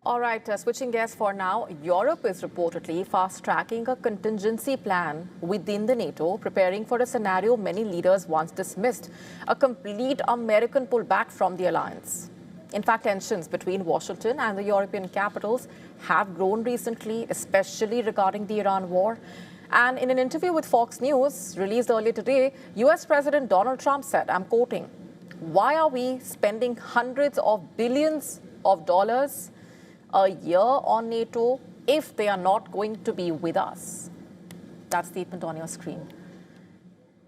All right, switching gears for now, Europe is reportedly fast-tracking a contingency plan within the NATO, preparing for a scenario many leaders once dismissed, a complete American pullback from the alliance. In fact, tensions between Washington and the European capitals have grown recently, especially regarding the Iran war. And in an interview with Fox News released earlier today, US President Donald Trump said, I'm quoting, "Why are we spending hundreds of billions of dollars a year on NATO if they are not going to be with us?" That statement on your screen.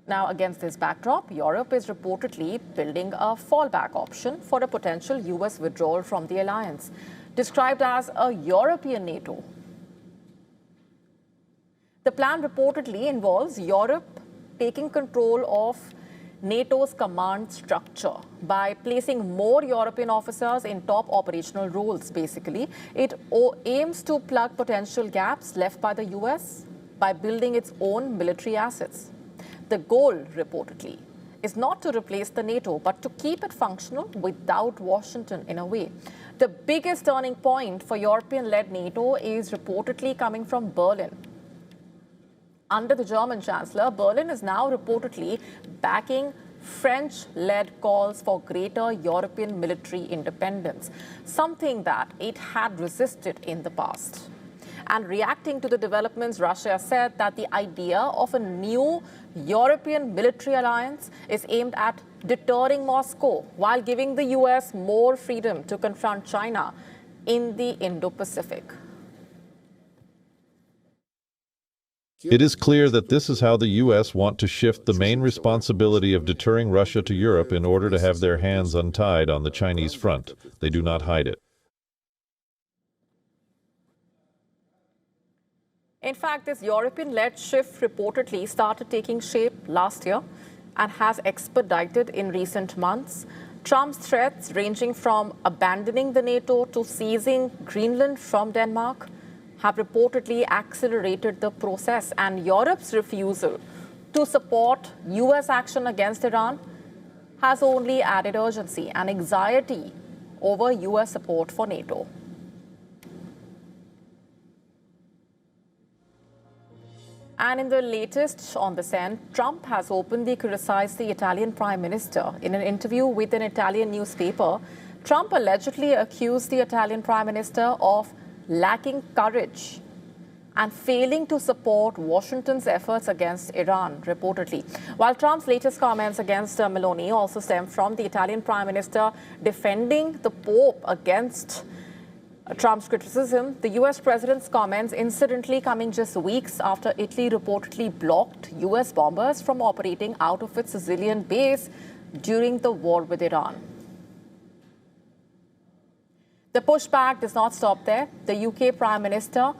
Now, against this backdrop, Europe is reportedly building a fallback option for a potential US withdrawal from the alliance, described as a European NATO. The plan reportedly involves Europe taking control of NATO's command structure by placing more European officers in top operational roles, basically. It aims to plug potential gaps left by the US by building its own military assets. The goal, reportedly, is not to replace the NATO, but to keep it functional without Washington in a way. The biggest turning point for European-led NATO is reportedly coming from Berlin. Under the German Chancellor, Berlin is now reportedly backing French-led calls for greater European military independence, something that it had resisted in the past. And reacting to the developments, Russia said that the idea of a new European military alliance is aimed at deterring Moscow while giving the US more freedom to confront China in the Indo-Pacific. It is clear that this is how the U.S. want to shift the main responsibility of deterring Russia to Europe in order to have their hands untied on the Chinese front. They do not hide it. In fact, this European-led shift reportedly started taking shape last year and has expedited in recent months. Trump's threats, ranging from abandoning the NATO to seizing Greenland from Denmark, have reportedly accelerated the process, and Europe's refusal to support US action against Iran has only added urgency and anxiety over US support for NATO. And in the latest on this end, Trump has openly criticized the Italian Prime Minister. In an interview with an Italian newspaper, Trump allegedly accused the Italian Prime Minister of lacking courage and failing to support Washington's efforts against Iran, reportedly. While Trump's latest comments against Meloni also stem from the Italian Prime Minister defending the Pope against Trump's criticism, the US president's comments incidentally coming just weeks after Italy reportedly blocked US bombers from operating out of its Sicilian base during the war with Iran. The pushback does not stop there. The UK Prime Minister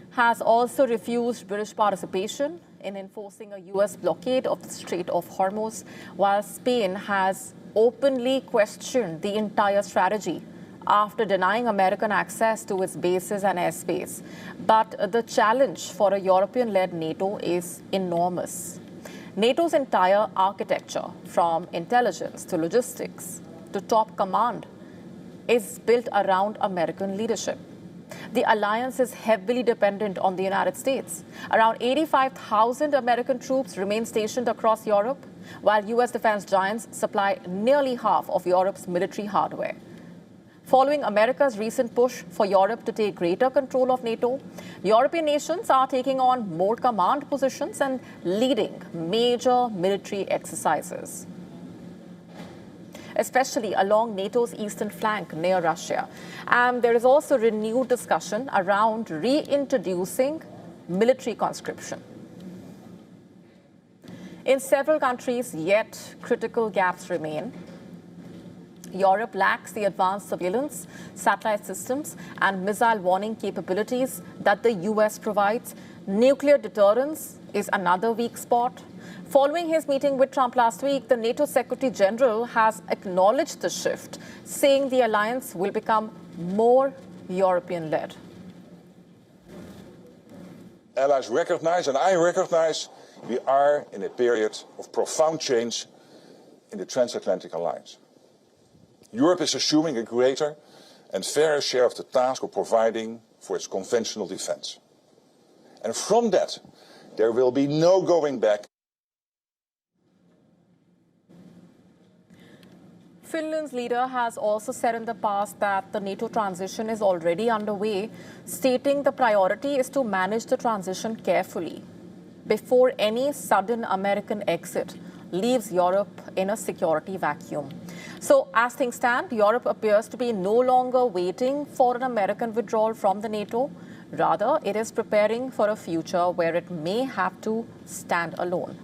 has also refused British participation in enforcing a US blockade of the Strait of Hormuz, while Spain has openly questioned the entire strategy after denying American access to its bases and airspace. But the challenge for a European-led NATO is enormous. NATO's entire architecture, from intelligence to logistics to top command, is built around American leadership. The alliance is heavily dependent on the United States. Around 85,000 American troops remain stationed across Europe, while US defense giants supply nearly half of Europe's military hardware. Following America's recent push for Europe to take greater control of NATO, European nations are taking on more command positions and leading major military exercises, especially along NATO's eastern flank near Russia. And there is also renewed discussion around reintroducing military conscription. In several countries, yet critical gaps remain. Europe lacks the advanced surveillance, satellite systems, and missile warning capabilities that the US provides. Nuclear deterrence is another weak spot. Following his meeting with Trump last week, the NATO Secretary General has acknowledged the shift, saying the alliance will become more European-led. Allies recognize, and I recognize, we are in a period of profound change in the transatlantic alliance. Europe is assuming a greater and fair share of the task of providing for its conventional defense. And from that, there will be no going back. Finland's leader has also said in the past that the NATO transition is already underway, stating the priority is to manage the transition carefully before any sudden American exit leaves Europe in a security vacuum. So as things stand, Europe appears to be no longer waiting for an American withdrawal from the NATO. Rather, it is preparing for a future where it may have to stand alone.